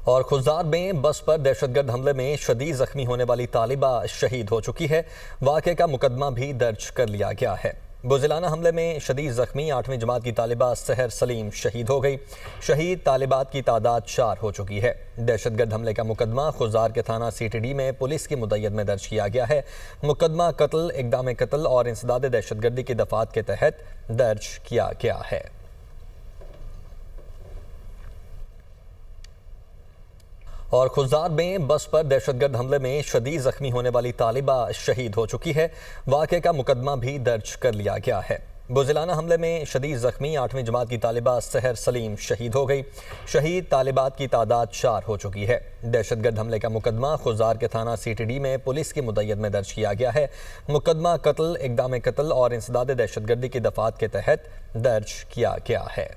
और खुजार में बस पर दहशतगर्द हमले में शदीद जख्मी होने वाली तालिबा शहीद हो चुकी है। वाक़े का मुकदमा भी दर्ज कर लिया गया है। बुज़िलाना हमले में शदीद जख्मी 8वीं जमात की तालिबा सहर सलीम शहीद हो गई। शहीद तालिबात की तादाद 4 हो चुकी है। दहशतगर्द हमले का मुकदमा खुजार के थाना CTD में पुलिस की मुद्दत में दर्ज किया गया है। मुकदमा कत्ल, इक़दाम कत्ल और इंसदाद दहशतगर्दी की दफ़ात के तहत दर्ज किया गया है। और खुजार में बस पर दहशतगर्द हमले में शदीद जख्मी होने वाली तालिबा शहीद हो चुकी है। वाक़े का मुकदमा भी दर्ज कर लिया गया है। बुज़िलाना हमले में शदीद जख्मी 8वीं जमात की तालिबा सहर सलीम शहीद हो गई। शहीद तालिबात की तादाद 4 हो चुकी है। दहशतगर्द हमले का मुकदमा खुजार के थाना CTD में पुलिस की मुद्दत में दर्ज किया गया है। मुकदमा कत्ल, इक़दाम कत्ल और इंसदाद दहशतगर्दी की दफ़ात के तहत दर्ज किया गया है।